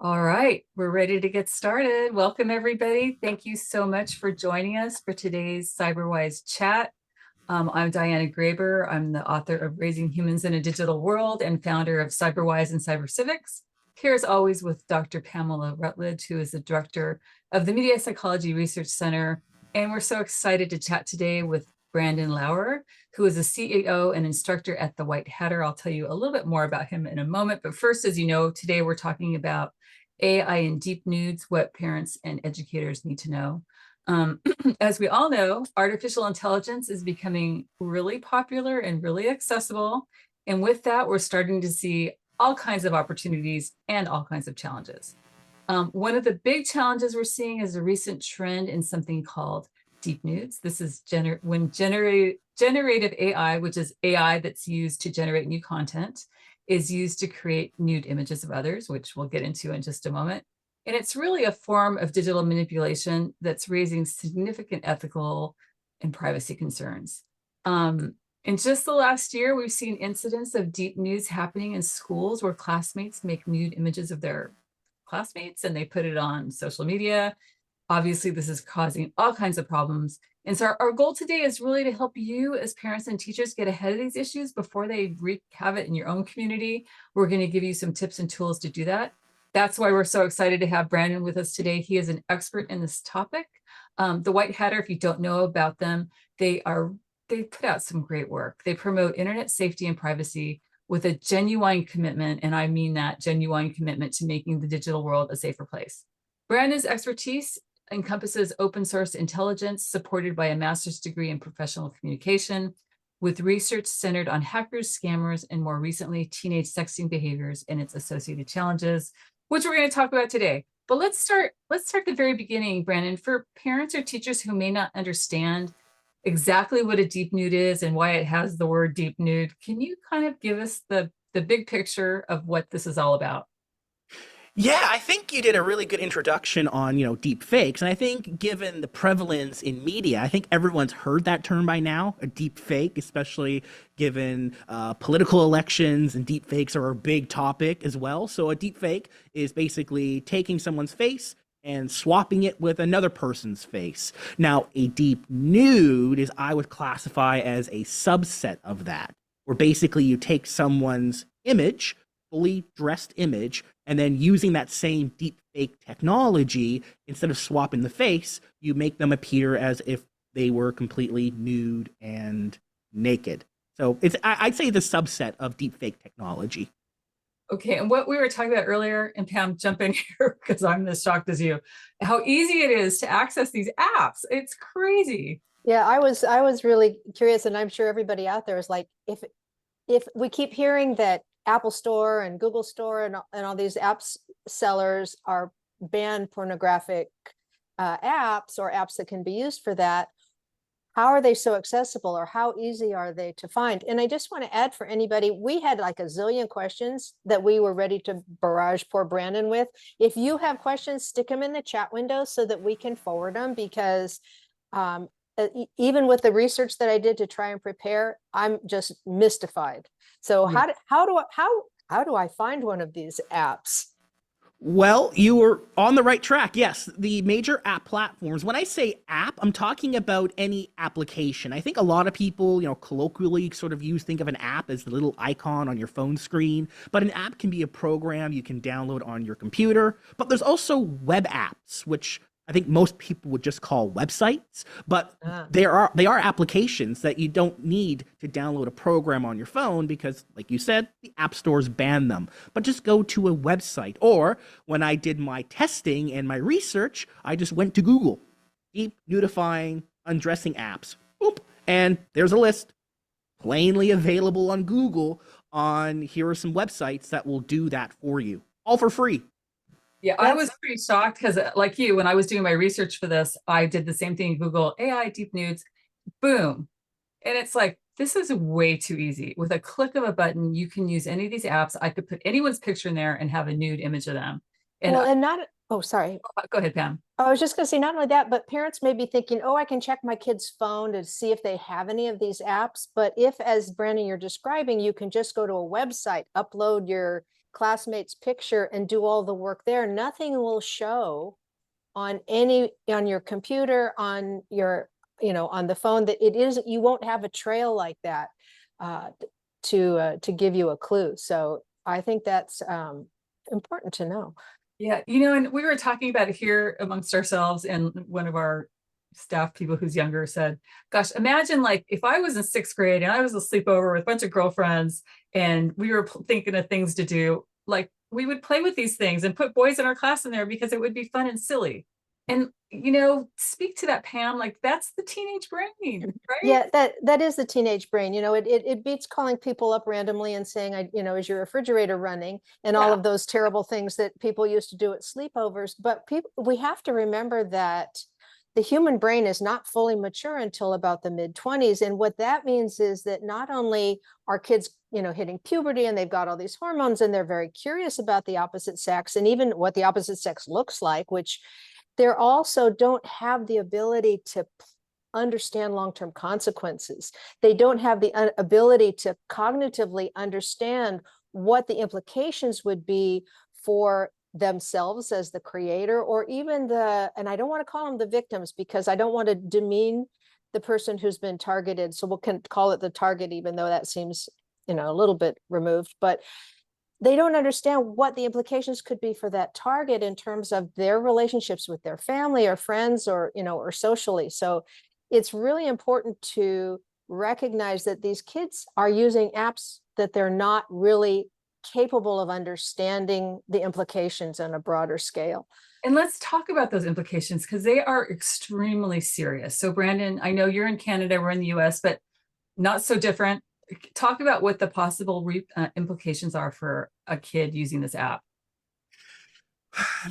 All right, we're ready to get started. Welcome, everybody. Thank you so much for joining us for today's CyberWise chat. I'm Diana Graber. I'm the author of Raising Humans in a Digital World and founder of CyberWise and CyberCivics. Here, as always, with Dr. Pamela Rutledge, who is the director of the Media Psychology Research Center. And we're so excited to chat today with Brandon Lauer, who is a CEO and instructor at the White Hatter. I'll tell you a little bit more about him in a moment. But first, as you know, today we're talking about AI and DeepNudes, what parents and educators need to know. As we all know, artificial intelligence is becoming really popular and really accessible. And with that, we're starting to see all kinds of opportunities and all kinds of challenges. One of the big challenges we're seeing is a recent trend in something called DeepNudes. This is when generative AI, which is AI that's used to generate new content, is used to create nude images of others, which we'll get into in just a moment. And it's really a form of digital manipulation that's raising significant ethical and privacy concerns. In just the last year, we've seen incidents of DeepNudes happening in schools where classmates make nude images of their classmates and they put it on social media. Obviously, this is causing all kinds of problems. And so our goal today is really to help you as parents and teachers get ahead of these issues before they wreak havoc in your own community. We're going to give you some tips and tools to do that. That's why we're so excited to have Brandon with us today. He is an expert in this topic. The White Hatter, if you don't know about them, they put out some great work. They promote internet safety and privacy with a genuine commitment, and I mean that genuine commitment to making the digital world a safer place. Brandon's expertise encompasses open source intelligence supported by a master's degree in professional communication, with research centered on hackers, scammers, and more recently, teenage sexting behaviors and its associated challenges, which we're going to talk about today. But let's start at the very beginning, Brandon. For parents or teachers who may not understand exactly what a deep nude is and why it has the word deep nude, can you kind of give us the big picture of what this is all about? Yeah, I think you did a really good introduction on, deep fakes. And I think given the prevalence in media, I think everyone's heard that term by now, a deep fake, especially given political elections, and deep fakes are a big topic as well. So a deep fake is basically taking someone's face and swapping it with another person's face. Now, a deep nude is I would classify as a subset of that, where basically you take someone's image, fully dressed image, and then using that same deep fake technology, instead of swapping the face, you make them appear as if they were completely nude and naked. So I'd say the subset of deep fake technology. Okay, and what we were talking about earlier, and Pam, jump in here because I'm as shocked as you, how easy it is to access these apps. It's crazy. Yeah, I was really curious, and I'm sure everybody out there is like, if we keep hearing that Apple Store and Google Store and all these apps sellers are banned pornographic apps or apps that can be used for that, how are they so accessible, or how easy are they to find? And I just want to add, for anybody, we had like a zillion questions that we were ready to barrage poor Brandon with. If you have questions, stick them in the chat window so that we can forward them, because even with the research that I did to try and prepare, I'm just mystified. So Yeah. how do I find one of these apps? Well, you were on the right track. Yes, the major app platforms. When I say app, I'm talking about any application. I think a lot of people, colloquially sort of think of an app as the little icon on your phone screen, but an app can be a program you can download on your computer. But there's also web apps, which I think most people would just call websites, but they are applications that you don't need to download a program on your phone because, like you said, the app stores ban them. But just go to a website. Or when I did my testing and my research, I just went to Google, deep nudifying undressing apps. Boop, and there's a list plainly available on Google on here are some websites that will do that for you, all for free. Yeah, I was pretty shocked because, like you, when I was doing my research for this, I did the same thing. Google AI deep nudes, boom. And it's like, this is way too easy. With a click of a button, you can use any of these apps. I could put anyone's picture in there and have a nude image of them. And Well, and not, oh, sorry. go ahead, Pam. I was just going to say, not only that, but parents may be thinking, oh, I can check my kid's phone to see if they have any of these apps. But if, as Brandon, you're describing, you can just go to a website, upload your classmate's picture and do all the work there. Nothing will show on your computer, on your, on the phone, that you won't have a trail like that to give you a clue. So I think that's important to know. Yeah, and we were talking about it here amongst ourselves, and one of our staff people who's younger said, gosh, imagine like if I was in 6th grade and I was a sleepover with a bunch of girlfriends and we were thinking of things to do, like we would play with these things and put boys in our class in there because it would be fun and silly. And, speak to that, Pam, like that's the teenage brain, right? Yeah, that is the teenage brain. It beats calling people up randomly and saying, is your refrigerator running, and all of those terrible things that people used to do at sleepovers. But we have to remember that the human brain is not fully mature until about the mid-20s. And what that means is that not only are kids, hitting puberty and they've got all these hormones and they're very curious about the opposite sex and even what the opposite sex looks like, which they're also don't have the ability to understand long-term consequences. They don't have the ability to cognitively understand what the implications would be for themselves as the creator, or even and I don't want to call them the victims because I don't want to demean the person who's been targeted. So we'll call it the target, even though that seems, a little bit removed, but they don't understand what the implications could be for that target in terms of their relationships with their family or friends, or, or socially. So it's really important to recognize that these kids are using apps that they're not really capable of understanding the implications on a broader scale. And let's talk about those implications because they are extremely serious. So Brandon, I know you're in Canada, we're in the US, but not so different. Talk about what the possible implications are for a kid using this app.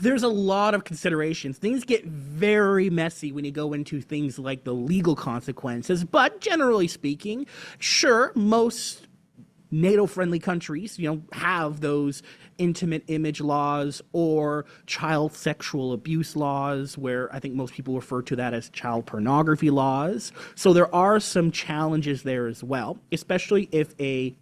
There's a lot of considerations. Things get very messy when you go into things like the legal consequences, but generally speaking, sure, most NATO-friendly countries, have those intimate image laws or child sexual abuse laws, where I think most people refer to that as child pornography laws. So there are some challenges there as well, especially if a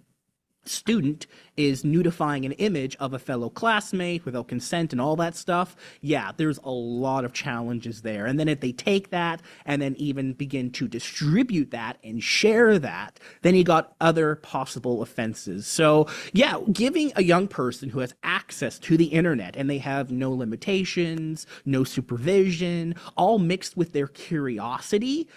student is nudifying an image of a fellow classmate without consent and all that stuff. Yeah, there's a lot of challenges there. And then if they take that and then even begin to distribute that and share that, then you got other possible offenses. So yeah, giving a young person who has access to the internet and they have no limitations, no supervision, all mixed with their curiosity,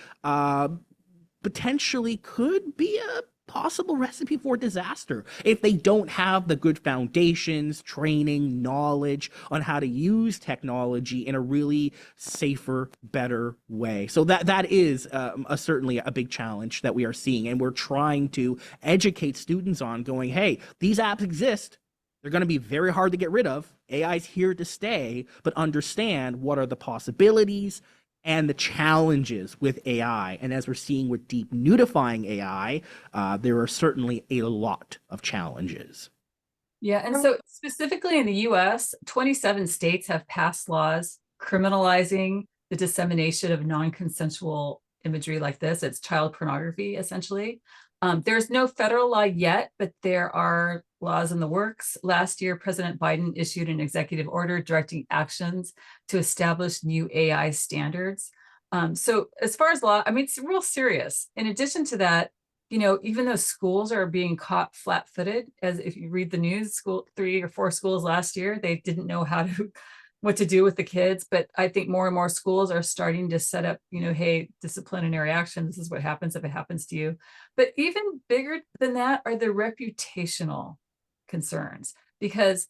potentially could be a possible recipe for disaster if they don't have the good foundations, training, knowledge on how to use technology in a really safer, better way. So that is certainly a big challenge that we are seeing, and we're trying to educate students on going, hey, these apps exist. They're going to be very hard to get rid of. AI is here to stay, but understand what are the possibilities and the challenges with AI. And as we're seeing with deep nudifying AI, there are certainly a lot of challenges. Yeah, and so specifically in the US, 27 states have passed laws criminalizing the dissemination of non-consensual imagery like this. It's child pornography, essentially. There's no federal law yet, but there are laws in the works. Last year, President Biden issued an executive order directing actions to establish new AI standards. So as far as law, I mean, it's real serious. In addition to that, even though schools are being caught flat-footed, as if you read the news, 3 or 4 schools last year, they didn't know what to do with the kids. But I think more and more schools are starting to set up, hey, disciplinary action. This is what happens if it happens to you. But even bigger than that are the reputational concerns, because,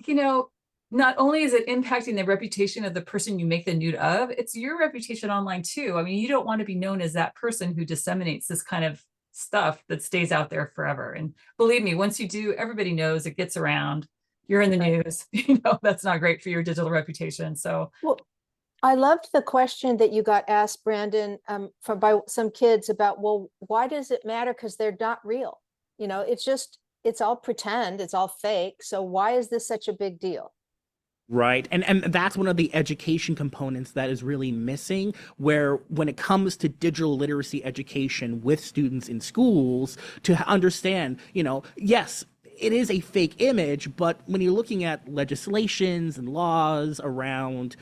not only is it impacting the reputation of the person you make the nude of, it's your reputation online too. I mean, you don't want to be known as that person who disseminates this kind of stuff that stays out there forever. And believe me, once you do, everybody knows, it gets around. You're in the news, that's not great for your digital reputation. So, well, I loved the question that you got asked, Brandon, by some kids about, well, why does it matter? Because they're not real. It's all pretend, it's all fake. So why is this such a big deal? Right. And that's one of the education components that is really missing, where when it comes to digital literacy education with students in schools, to understand, yes, it is a fake image, but when you're looking at legislations and laws around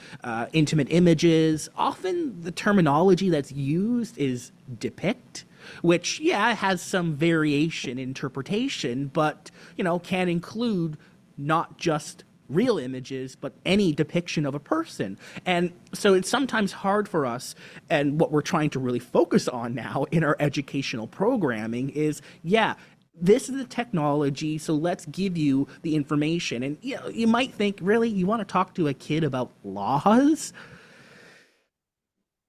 intimate images, often the terminology that's used is depict, which, yeah, has some variation in interpretation, but, can include not just real images, but any depiction of a person. And so it's sometimes hard for us, and what we're trying to really focus on now in our educational programming is, yeah, this is the technology, so let's give you the information. And you might think, really, you want to talk to a kid about laws?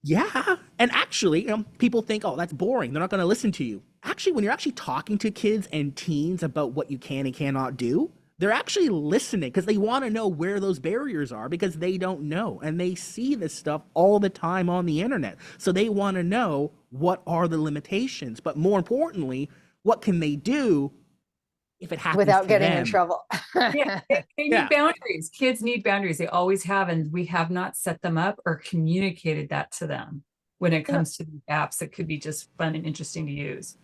Yeah. And actually, people think, oh, that's boring. They're not going to listen to you. Actually, when you're actually talking to kids and teens about what you can and cannot do, they're actually listening because they want to know where those barriers are because they don't know. And they see this stuff all the time on the internet. So they want to know what are the limitations. But more importantly, what can they do if it happens without to getting them? in trouble. Yeah, they need boundaries. Kids need boundaries. They always have, and we have not set them up or communicated that to them when it comes to the apps that could be just fun and interesting to use.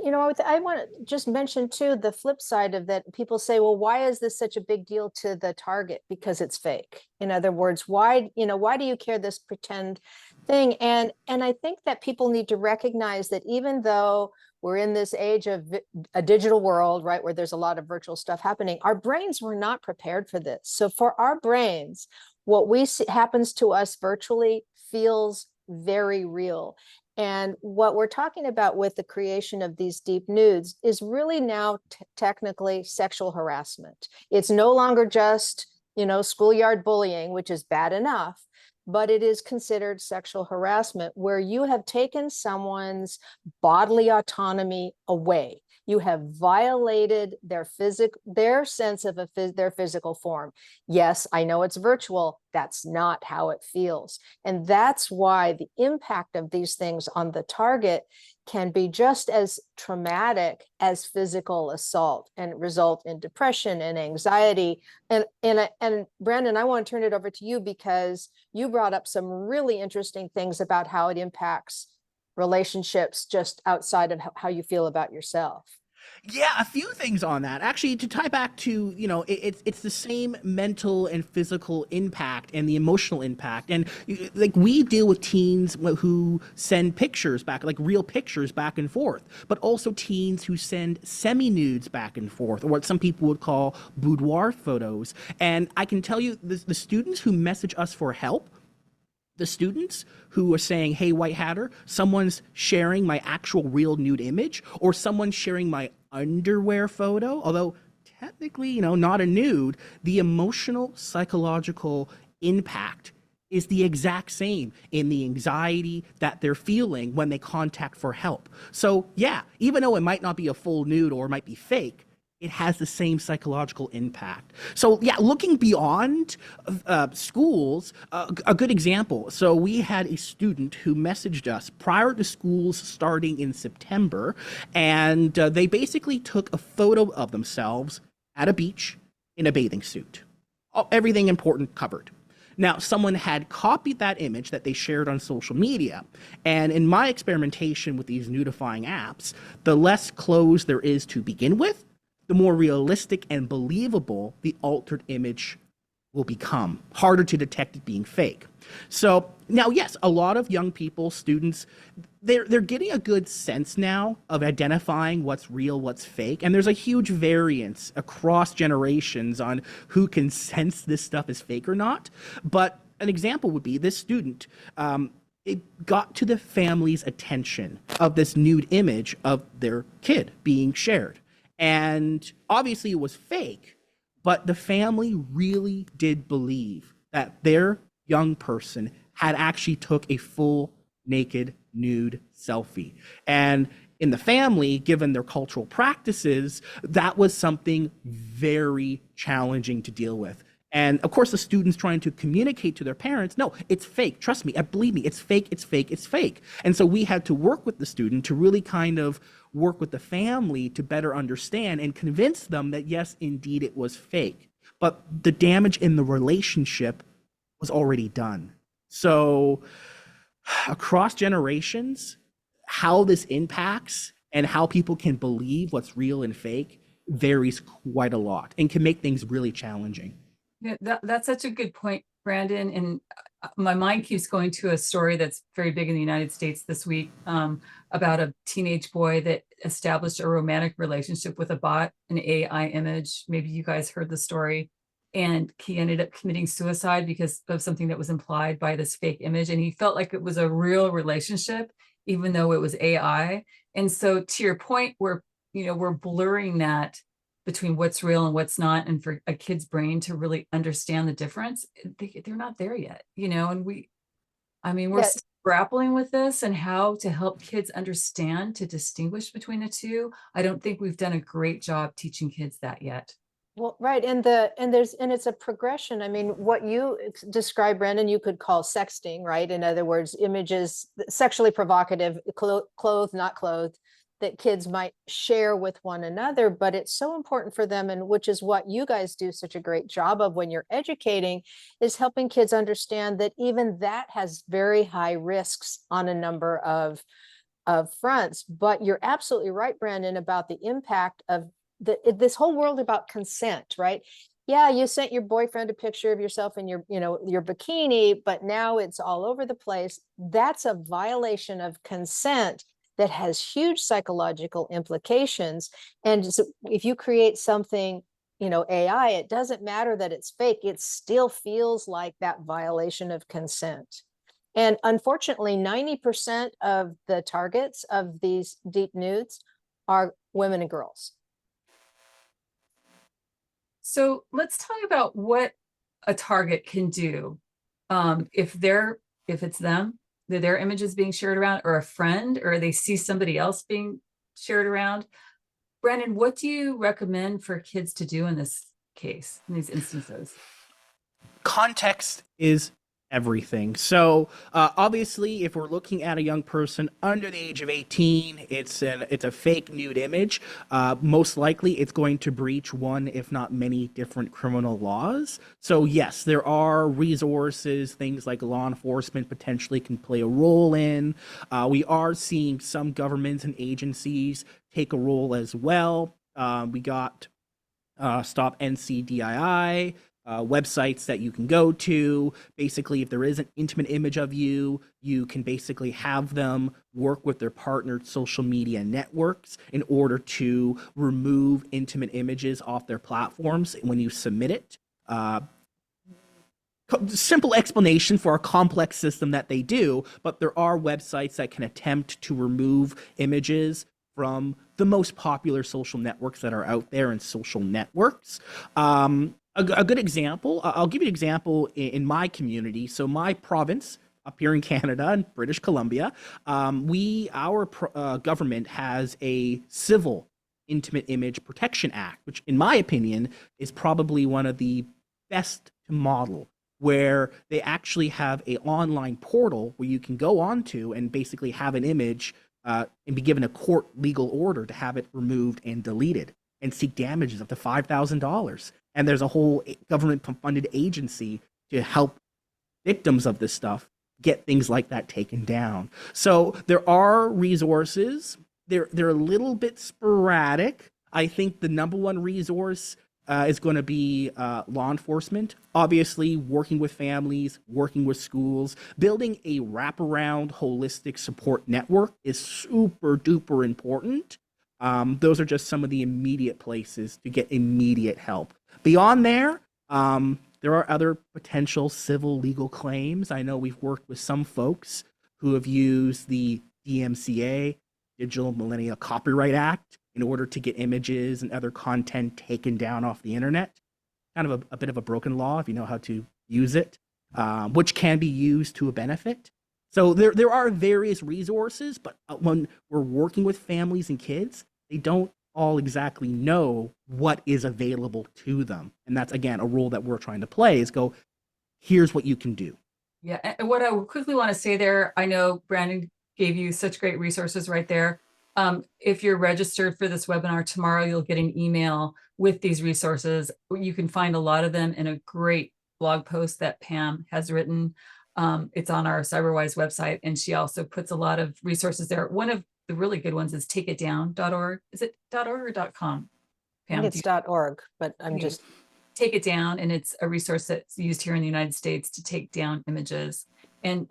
I want to just mention too, the flip side of that. People say, well, why is this such a big deal to the target? Because it's fake. In other words, why do you care this pretend thing? And I think that people need to recognize that even though we're in this age of a digital world, right, where there's a lot of virtual stuff happening, our brains were not prepared for this. So for our brains, what we see happens to us virtually feels very real. And what we're talking about with the creation of these DeepNudes is really now technically sexual harassment. It's no longer just, schoolyard bullying, which is bad enough, but it is considered sexual harassment where you have taken someone's bodily autonomy away. You have violated their sense of their physical form. Yes, I know it's virtual. That's not how it feels. And that's why the impact of these things on the target can be just as traumatic as physical assault and result in depression and anxiety. And Brandon, I want to turn it over to you because you brought up some really interesting things about how it impacts relationships just outside of how you feel about yourself. Yeah, a few things on that. Actually, to tie back to, it's the same mental and physical impact and the emotional impact. And like we deal with teens who send pictures back, like real pictures back and forth, but also teens who send semi-nudes back and forth, or what some people would call boudoir photos. And I can tell you the students who message us for help, the students who are saying, hey, White Hatter, someone's sharing my actual real nude image, or someone's sharing my underwear photo, although technically, not a nude, the emotional, psychological impact is the exact same in the anxiety that they're feeling when they contact for help. So yeah, even though it might not be a full nude or it might be fake, it has the same psychological impact. So yeah, looking beyond schools, a good example. So we had a student who messaged us prior to schools starting in September, and they basically took a photo of themselves at a beach in a bathing suit. Everything important covered. Now, someone had copied that image that they shared on social media, and in my experimentation with these nudifying apps, the less clothes there is to begin with, the more realistic and believable the altered image will become. Harder to detect it being fake. So now, yes, a lot of young people, students, they're getting a good sense now of identifying what's real, what's fake. And there's a huge variance across generations on who can sense this stuff is fake or not. But an example would be this student, it got to the family's attention of this nude image of their kid being shared. And obviously it was fake, but the family really did believe that their young person had actually took a full naked nude selfie. And in the family, given their cultural practices, that was something very challenging to deal with. And of course, the students trying to communicate to their parents, no, it's fake. Trust me, believe me, it's fake, it's fake, it's fake. And so we had to work with the student to really kind of work with the family to better understand and convince them that, yes, indeed, it was fake. But the damage in the relationship was already done. So across generations, how this impacts and how people can believe what's real and fake varies quite a lot and can make things really challenging. Yeah, that's such a good point, Brandon. And my mind keeps going to a story that's very big in the United States this week, about a teenage boy that established a romantic relationship with a bot, an AI image. Maybe you guys heard the story. And he ended up committing suicide because of something that was implied by this fake image. And he felt like it was a real relationship, even though it was AI. And so to your point, we're blurring that between what's real and what's not, and for a kid's brain to really understand the difference, they're not there yet, and we're Yeah. still grappling with this and how to help kids understand to distinguish between the two. I don't think we've done a great job teaching kids that yet. Well, right. And it's a progression. I mean, what you described, Brandon, you could call sexting, right? In other words, images sexually provocative, clothed, not clothed, that kids might share with one another. But it's so important for them, and which is what you guys do such a great job of when you're educating, is helping kids understand that even that has very high risks on a number of fronts. But you're absolutely right, Brandon, about the impact of this whole world about consent, right? Yeah, you sent your boyfriend a picture of yourself in your bikini, but now it's all over the place. That's a violation of consent that has huge psychological implications. And so if you create something, AI, it doesn't matter that it's fake, it still feels like that violation of consent. And unfortunately, 90% of the targets of these DeepNudes are women and girls. So let's talk about what a target can do. If it's them, their image is being shared around, or a friend, or they see somebody else being shared around. Brandon, what do you recommend for kids to do in this case, in these instances? Context is everything. So obviously, if we're looking at a young person under the age of 18, it's a fake nude image. Most likely, it's going to breach one, if not many, different criminal laws. So yes, there are resources, things like law enforcement potentially can play a role in. We are seeing some governments and agencies take a role as well. We got Stop NCDII. Websites that you can go to. Basically, if there is an intimate image of you, you can basically have them work with their partnered social media networks in order to remove intimate images off their platforms when you submit it. Simple explanation for a complex system that they do, but there are websites that can attempt to remove images from the most popular social networks that are out there and social networks. A good example, I'll give you an example in my community. So my province up here in Canada, in British Columbia, our government has a civil Intimate Image Protection Act, which in my opinion is probably one of the best to model, where they actually have an online portal where you can go onto and basically have an image and be given a court legal order to have it removed and deleted and seek damages up to $5,000. And there's a whole government-funded agency to help victims of this stuff get things like that taken down. So there are resources. They're a little bit sporadic. I think the number one resource is going to be law enforcement. Obviously, working with families, working with schools, building a wraparound, holistic support network is super duper important. Those are just some of the immediate places to get immediate help. Beyond there are other potential civil legal claims. I know we've worked with some folks who have used the DMCA, Digital Millennial Copyright Act, in order to get images and other content taken down off the internet. Kind of a bit of a broken law if you know how to use it, which can be used to a benefit. So there are various resources, but when we're working with families and kids, they don't all exactly know what is available to them. And that's, again, a role that we're trying to play is go, here's what you can do. Yeah, and what I quickly want to say there, I know Brandon gave you such great resources right there. If you're registered for this webinar tomorrow, you'll get an email with these resources. You can find a lot of them in a great blog post that Pam has written. It's on our CyberWise website, and she also puts a lot of resources there. One of the really good ones is takeitdown.org. Is it .org or .com? I think Pam, it's .org, but I'm just, take it down, and it's a resource that's used here in the United States to take down images. And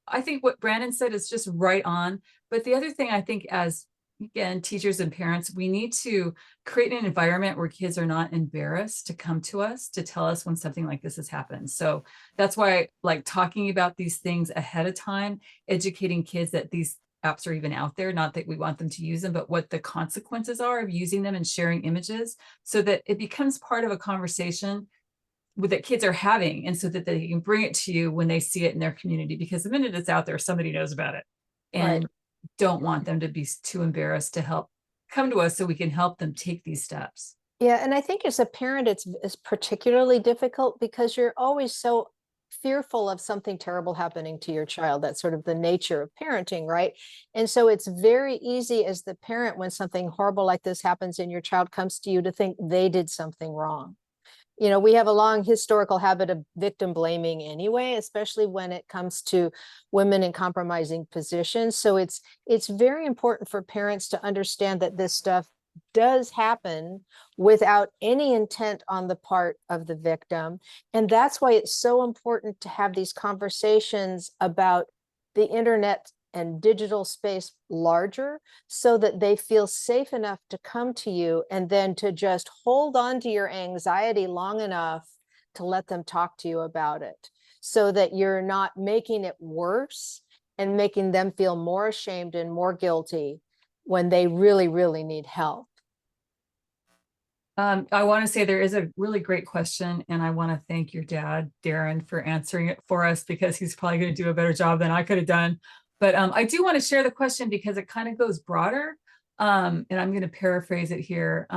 I think what Brandon said is just right on. But the other thing I think, as again, teachers and parents, we need to create an environment where kids are not embarrassed to come to us to tell us when something like this has happened. So that's why I like talking about these things ahead of time, educating kids that these apps are even out there, not that we want them to use them, but what the consequences are of using them and sharing images, so that it becomes part of a conversation that kids are having, and so that they can bring it to you when they see it in their community, because the minute it's out there, somebody knows about it. And right. don't want them to be too embarrassed to help come to us so we can help them take these steps. Yeah, and I think as a parent, it's particularly difficult because you're always so fearful of something terrible happening to your child. That's sort of the nature of parenting, right? And so it's very easy as the parent, when something horrible like this happens and your child comes to you, to think they did something wrong. You know, we have a long historical habit of victim blaming anyway, especially when it comes to women in compromising positions. So it's very important for parents to understand that this stuff does happen without any intent on the part of the victim. And that's why it's so important to have these conversations about the internet and digital space larger, so that they feel safe enough to come to you, and then to just hold on to your anxiety long enough to let them talk to you about it, so that you're not making it worse and making them feel more ashamed and more guilty when they really, really need help. I want to say there is a really great question, and I want to thank your dad, Darren, for answering it for us, because he's probably going to do a better job than I could have done. But I do want to share the question because it kind of goes broader, and I'm going to paraphrase it here.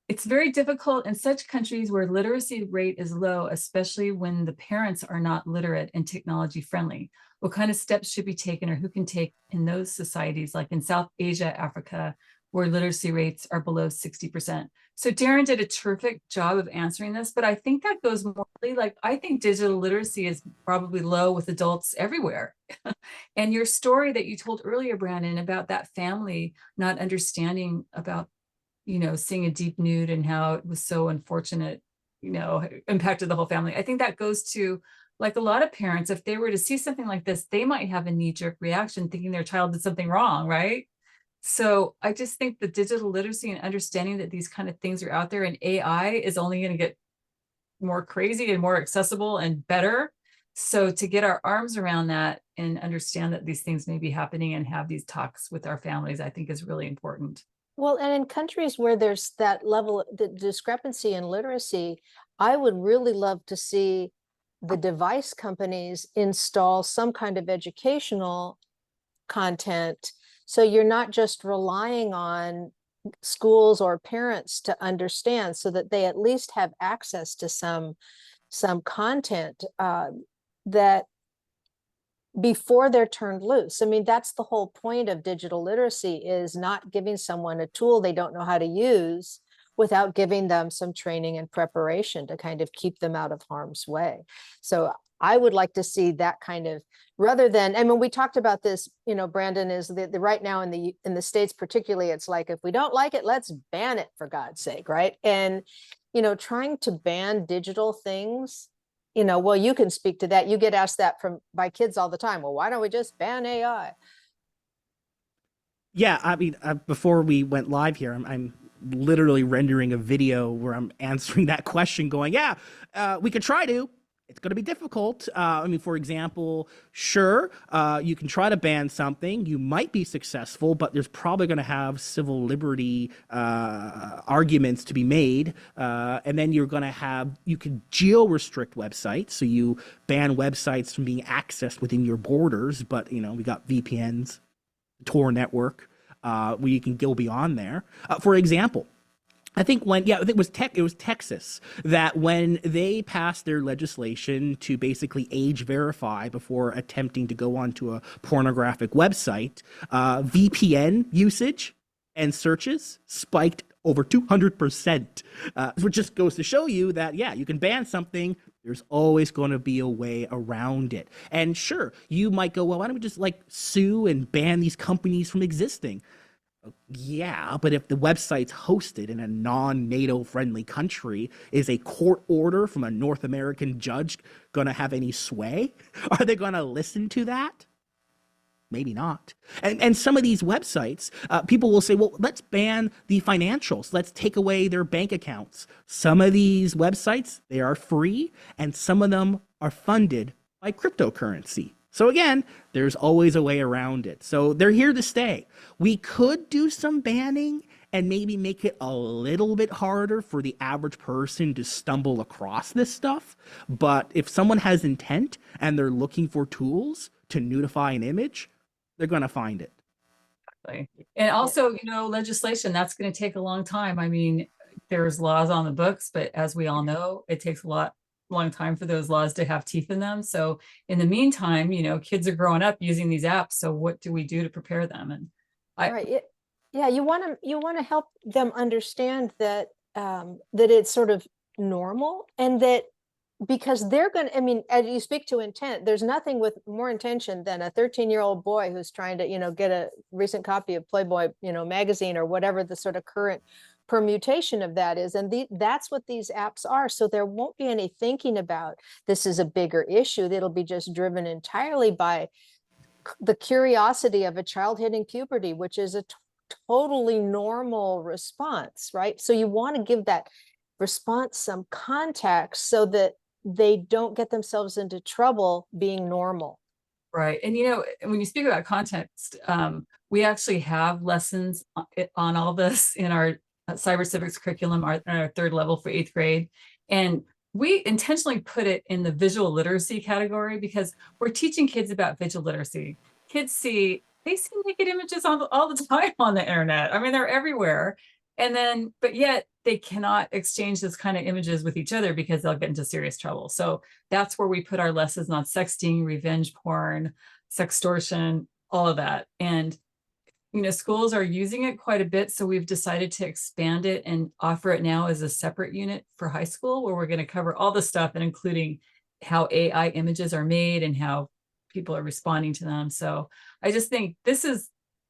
It's very difficult in such countries where literacy rate is low, especially when the parents are not literate and technology friendly. What kind of steps should be taken, or who can take in those societies, like in South Asia, Africa, where literacy rates are below 60%. So Darren did a terrific job of answering this, but I think that goes more like, I think digital literacy is probably low with adults everywhere. And your story that you told earlier, Brandon, about that family not understanding about, seeing a deep nude and how it was so unfortunate, impacted the whole family. I think that goes to, like, a lot of parents, if they were to see something like this, they might have a knee-jerk reaction thinking their child did something wrong, right? So I just think the digital literacy and understanding that these kind of things are out there, and AI is only going to get more crazy and more accessible and better. So to get our arms around that and understand that these things may be happening and have these talks with our families, I think is really important. Well, and in countries where there's that level, the discrepancy in literacy, I would really love to see the device companies install some kind of educational content, so you're not just relying on schools or parents to understand, so that they at least have access to some content that before they're turned loose. I mean, that's the whole point of digital literacy, is not giving someone a tool they don't know how to use without giving them some training and preparation to kind of keep them out of harm's way. So I would like to see that kind of, rather than, I mean, we talked about this, Brandon, is the right now in the States particularly, it's like, if we don't like it, let's ban it, for God's sake, right? And, trying to ban digital things, well, you can speak to that. You get asked that by kids all the time. Well, why don't we just ban AI? Yeah, I mean, before we went live here, I'm literally rendering a video where I'm answering that question, going, yeah, we could try to. It's going to be difficult. I mean, for example, sure, you can try to ban something. You might be successful, but there's probably going to have civil liberty arguments to be made. And then you can geo restrict websites. So you ban websites from being accessed within your borders. But, we got VPNs, Tor network, where you can go beyond there. For example, I think it was Texas that when they passed their legislation to basically age verify before attempting to go onto a pornographic website, VPN usage and searches spiked over 200%, which just goes to show you that, yeah, you can ban something. There's always going to be a way around it. And sure, you might go, well, why don't we just sue and ban these companies from existing? Yeah, but if the website's hosted in a non-NATO friendly country, is a court order from a North American judge going to have any sway? Are they going to listen to that? Maybe not. And some of these websites, people will say, well, let's ban the financials. Let's take away their bank accounts. Some of these websites, they are free, and some of them are funded by cryptocurrency. So again, there's always a way around it. So they're here to stay. We could do some banning and maybe make it a little bit harder for the average person to stumble across this stuff. But if someone has intent and they're looking for tools to nudify an image, they're going to find it. Exactly. And also, legislation, that's going to take a long time. I mean, there's laws on the books, but as we all know, it takes a long time for those laws to have teeth in them. So in the meantime, kids are growing up using these apps. So what do we do to prepare them? And yeah, you want to help them understand that that it's sort of normal, and that because they're going to, I mean, as you speak to intent, there's nothing with more intention than a 13-year-old boy who's trying to, get a recent copy of Playboy, magazine, or whatever the sort of current permutation of that is. And that's what these apps are. So there won't be any thinking about this is a bigger issue. It'll be just driven entirely by the curiosity of a child hitting puberty, which is a totally normal response, right? So you want to give that response some context so that they don't get themselves into trouble being normal. right. And when you speak about context, we actually have lessons on all this in our cyber civics curriculum, our third level for 8th grade. And we intentionally put it in the visual literacy category because we're teaching kids about visual literacy. Kids see naked images all the time on the internet. I mean, they're everywhere. But yet they cannot exchange those kind of images with each other because they'll get into serious trouble. So that's where we put our lessons on sexting, revenge porn, sextortion, all of that. And, schools are using it quite a bit. So we've decided to expand it and offer it now as a separate unit for high school, where we're going to cover all the stuff, and including how AI images are made and how people are responding to them. So I just think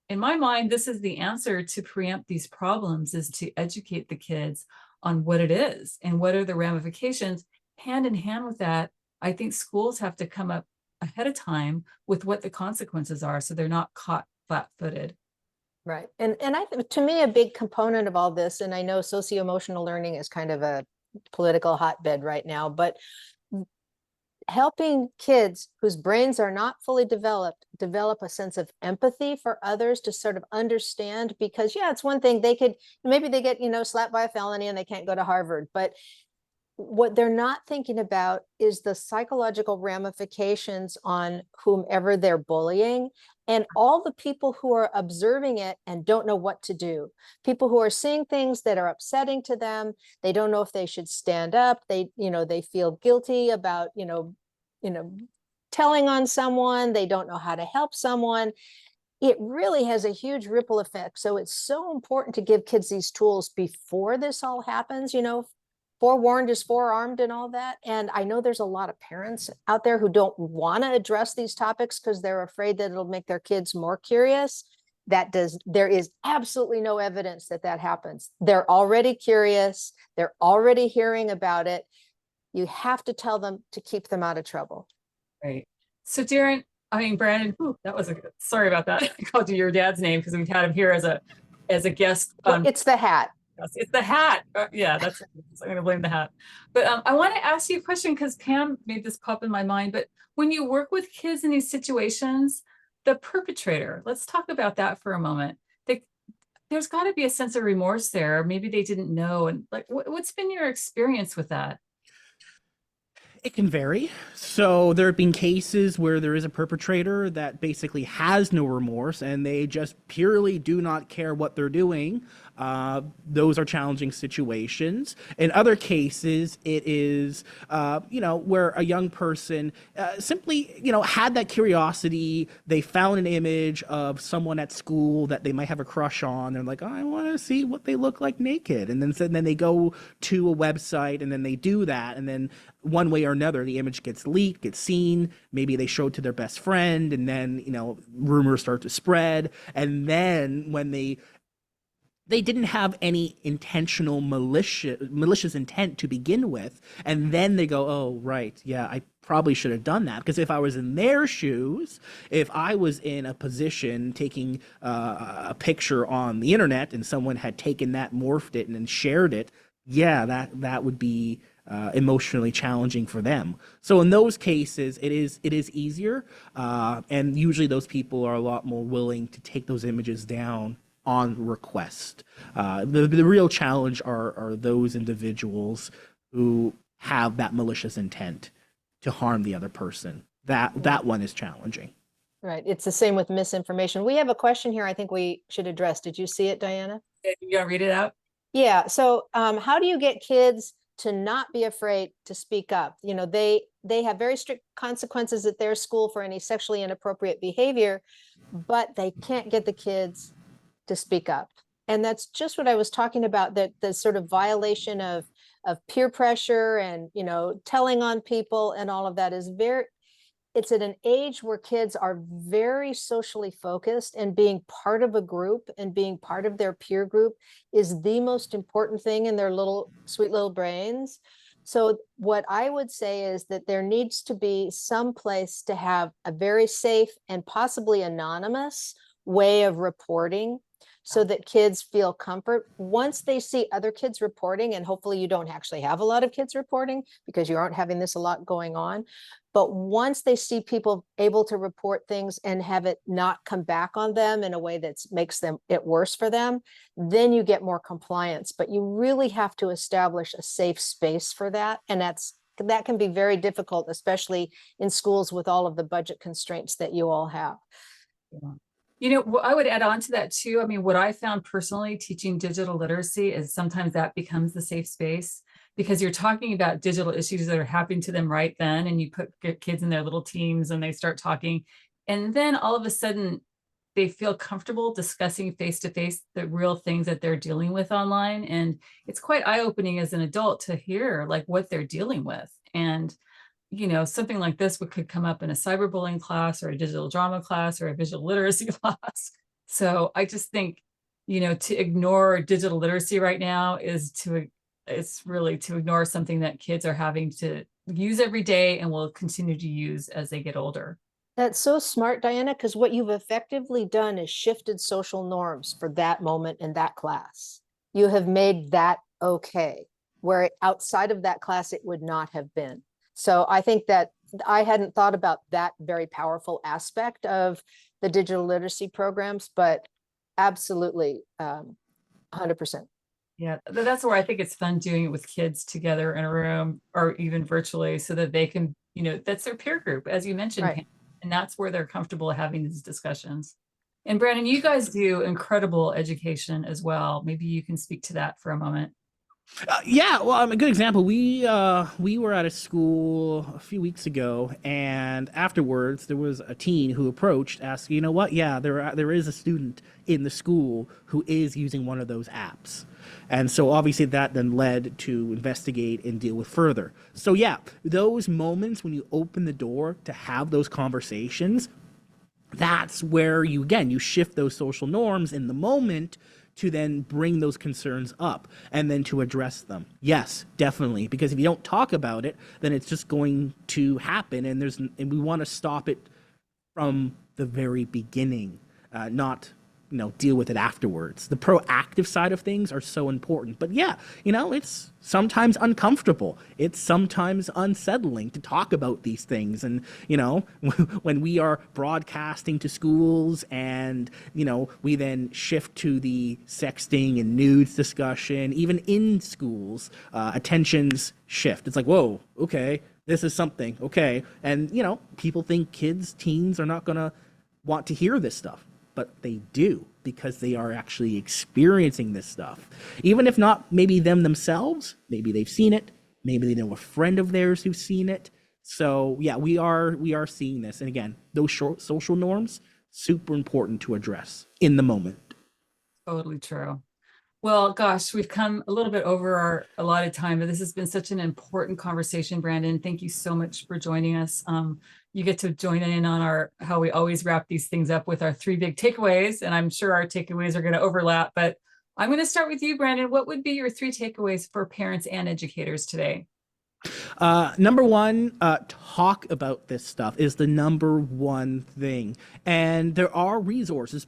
in my mind, this is the answer to preempt these problems, is to educate the kids on what it is and what are the ramifications. Hand in hand with that, I think schools have to come up ahead of time with what the consequences are, so they're not caught flat-footed. Right. And I think, to me, a big component of all this, and I know socio-emotional learning is kind of a political hotbed right now, but helping kids whose brains are not fully developed develop a sense of empathy for others, to sort of understand, because it's one thing maybe they get slapped by a felony and they can't go to Harvard, but what they're not thinking about is the psychological ramifications on whomever they're bullying, and all the people who are observing it and don't know what to do. People who are seeing things that are upsetting to them. They don't know if they should stand up. They feel guilty about, telling on someone. They don't know how to help someone. It really has a huge ripple effect. So it's so important to give kids these tools before this all happens. Forewarned is forearmed and all that. And I know there's a lot of parents out there who don't want to address these topics because they're afraid that it'll make their kids more curious. There is absolutely no evidence that happens. They're already curious. They're already hearing about it. You have to tell them to keep them out of trouble. Right. So Brandon, sorry about that. I called you your dad's name because we've had him here as a guest. It's the hat. It's the hat. Yeah, I'm going to blame the hat. But I want to ask you a question, because Pam made this pop in my mind. But when you work with kids in these situations, the perpetrator, let's talk about that for a moment. There's got to be a sense of remorse there. Maybe they didn't know. And what's been your experience with that? It can vary. So there have been cases where there is a perpetrator that basically has no remorse and they just purely do not care what they're doing. Those are challenging situations. In other cases, it is, where a young person simply, had that curiosity. They found an image of someone at school that they might have a crush on. They're like, oh, I want to see what they look like naked. And then they go to a website and then they do that. And then one way or another, the image gets leaked, gets seen. Maybe they show it to their best friend, and then, rumors start to spread. And then when they they didn't have any intentional malicious intent to begin with, and then they go, oh right, yeah, I probably should have done that, because if I was in their shoes, if I was in a position taking a picture on the internet and someone had taken that, morphed it, and then shared it, yeah, that would be emotionally challenging for them. So in those cases, it is easier, and usually those people are a lot more willing to take those images down on request. The real challenge are those individuals who have that malicious intent to harm the other person. That one is challenging. Right. It's the same with misinformation. We have a question here I think we should address. Did you see it, Diana? You gonna read it out? Yeah. So how do you get kids to not be afraid to speak up? You know, they have very strict consequences at their school for any sexually inappropriate behavior, but they can't get the kids to speak up. And that's just what I was talking about, that the sort of violation of peer pressure and, you know, telling on people and all of that is very, it's at an age where kids are very socially focused, and being part of a group and being part of their peer group is the most important thing in their little sweet little brains. So what I would say is that there needs to be some place to have a very safe and possibly anonymous way of reporting, so that kids feel comfort once they see other kids reporting. And hopefully you don't actually have a lot of kids reporting, because you aren't having this a lot going on. But once they see people able to report things and have it not come back on them in a way that makes them it worse for them, then you get more compliance. But you really have to establish a safe space for that. And that can be very difficult, especially in schools with all of the budget constraints that you all have. Yeah. You know, I would add on to that too. I mean, what I found personally teaching digital literacy is sometimes that becomes the safe space, because you're talking about digital issues that are happening to them right then, and you put kids in their little teams and they start talking, and then all of a sudden they feel comfortable discussing face to face the real things that they're dealing with online. And it's quite eye-opening as an adult to hear like what they're dealing with. And you know, something like this could come up in a cyberbullying class or a digital drama class or a visual literacy class. So I just think, you know, to ignore digital literacy right now it's really to ignore something that kids are having to use every day and will continue to use as they get older. That's so smart, Diana, because what you've effectively done is shifted social norms for that moment in that class. You have made that okay, where outside of that class, it would not have been. So I think that I hadn't thought about that very powerful aspect of the digital literacy programs, but absolutely 100%. Yeah, that's where I think it's fun doing it with kids together in a room or even virtually, so that they can, you know, that's their peer group, as you mentioned, Right. Pam, and that's where they're comfortable having these discussions. And Brandon, you guys do incredible education as well. Maybe you can speak to that for a moment. Yeah, well, a good example. We were at a school a few weeks ago, and afterwards there was a teen who approached, asking, you know what? Yeah, there is a student in the school who is using one of those apps, and so obviously that then led to investigate and deal with further. So yeah, those moments when you open the door to have those conversations, that's where you shift those social norms in the moment to then bring those concerns up and then to address them. Yes, definitely, because if you don't talk about it, then it's just going to happen, and we want to stop it from the very beginning, not deal with it afterwards. The proactive side of things are so important. But yeah, it's sometimes uncomfortable. It's sometimes unsettling to talk about these things. And, when we are broadcasting to schools and, we then shift to the sexting and nudes discussion, even in schools, attentions shift. It's like, whoa, okay, this is something, okay. And, people think teens are not going to want to hear this stuff. But they do, because they are actually experiencing this stuff. Even if not maybe them themselves, maybe they've seen it, maybe they know a friend of theirs who's seen it. So yeah, we are seeing this. And again, those short social norms, super important to address in the moment. Totally true. Well, gosh, we've come a little bit over our allotted time, but this has been such an important conversation, Brandon. Thank you so much for joining us. You get to join in on how we always wrap these things up with our 3 big takeaways, and I'm sure our takeaways are going to overlap, but I'm going to start with you, Brandon. What would be your 3 takeaways for parents and educators today? Number one, talk about this stuff is the number one thing. And there are resources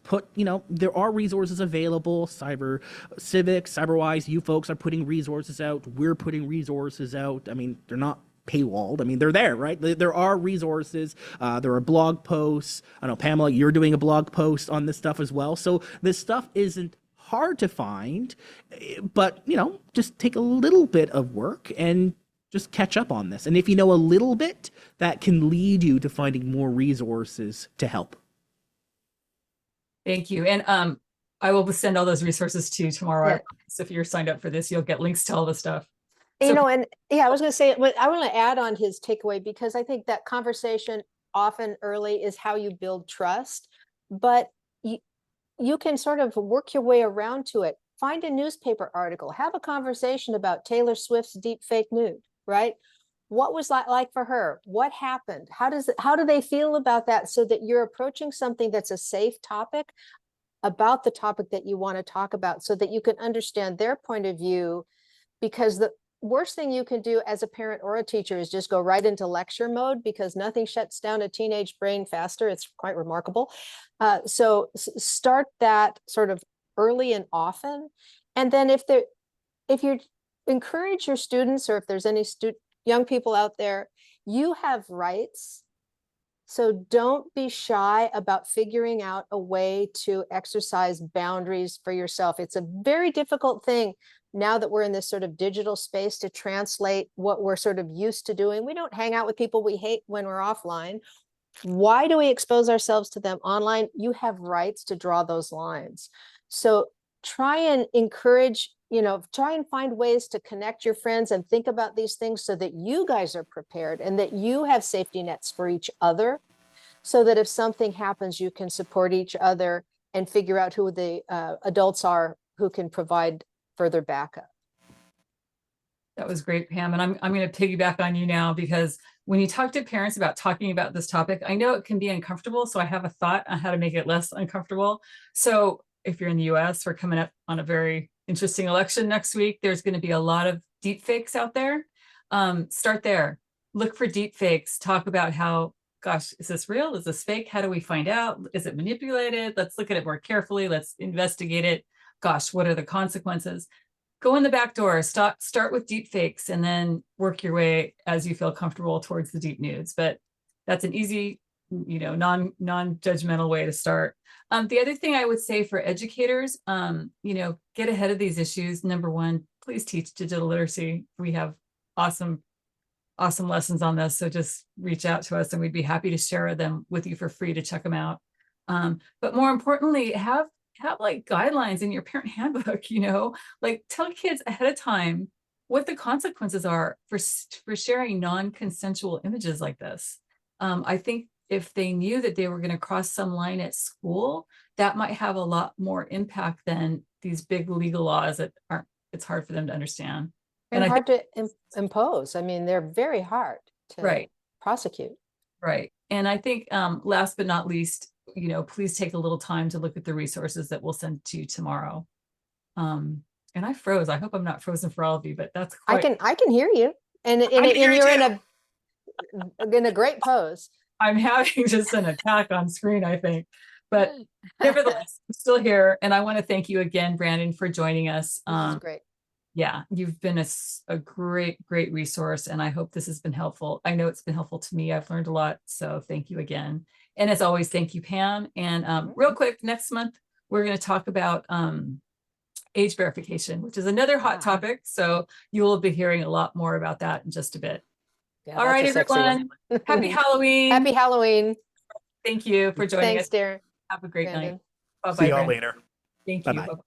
there are resources available. Cyber Civics, CyberWise, you folks are putting resources out. We're putting resources out. I mean, they're not paywalled. I mean, they're there, right? There are resources. There are blog posts. I know, Pamela, you're doing a blog post on this stuff as well. So this stuff isn't hard to find, but, just take a little bit of work and just catch up on this. And if you know a little bit, that can lead you to finding more resources to help. Thank you. And I will send all those resources to you tomorrow. Yeah. So if you're signed up for this, you'll get links to all the stuff. I was going to say, I want to add on his takeaway, because I think that conversation often early is how you build trust, but you can sort of work your way around to it. Find a newspaper article, have a conversation about Taylor Swift's deep fake nude, right? What was that like for her? What happened? How do they feel about that, so that you're approaching something that's a safe topic about the topic that you want to talk about, so that you can understand their point of view. Because the worst thing you can do as a parent or a teacher is just go right into lecture mode, because nothing shuts down a teenage brain faster. It's quite remarkable. So start that sort of early and often. And then if you encourage your students, or if there's any young people out there, you have rights. So don't be shy about figuring out a way to exercise boundaries for yourself. It's a very difficult thing now that we're in this sort of digital space to translate what we're sort of used to doing. We don't hang out with people we hate when we're offline. Why do we expose ourselves to them online? You have rights to draw those lines. So try and encourage, try and find ways to connect your friends and think about these things, so that you guys are prepared and that you have safety nets for each other, so that if something happens, you can support each other and figure out who the adults are who can provide further backup. That was great, Pam. And I'm going to piggyback on you now, because when you talk to parents about talking about this topic, I know it can be uncomfortable. So I have a thought on how to make it less uncomfortable. So if you're in the US, we're coming up on a very interesting election next week. There's going to be a lot of deep fakes out there. Start there. Look for deep fakes. Talk about how, gosh, is this real? Is this fake? How do we find out? Is it manipulated? Let's look at it more carefully. Let's investigate it. Gosh, what are the consequences? Go in the back door. Start with deep fakes, and then work your way as you feel comfortable towards the DeepNudes. But that's an easy, non-judgmental way to start. The other thing I would say for educators, get ahead of these issues. Number one, please teach digital literacy. We have awesome lessons on this. So just reach out to us and we'd be happy to share them with you for free to check them out. But more importantly, have like guidelines in your parent handbook, like tell kids ahead of time what the consequences are for sharing non-consensual images like this. I think if they knew that they were going to cross some line at school, that might have a lot more impact than these big legal laws that it's hard for them to understand. And hard to impose. I mean, they're very hard to prosecute. Right. And I think last but not least, please take a little time to look at the resources that we'll send to you tomorrow. And I froze. I hope I'm not frozen for all of you, but that's I can hear you. And you're in a great pose. I'm having just an attack on screen, I think. But nevertheless, I'm still here. And I want to thank you again, Brandon, for joining us. This is great. Yeah, you've been a great resource, and I hope this has been helpful. I know it's been helpful to me. I've learned a lot, so thank you again. And as always, thank you, Pam. And real quick, next month, we're going to talk about age verification, which is another hot topic. So you will be hearing a lot more about that in just a bit. Yeah, all right, everyone. Happy Halloween. Happy Halloween. Thank you for joining us. Thanks, Darren. Have a great night. Bye-bye. See y'all later. Thank you. Bye-bye. Bye-bye.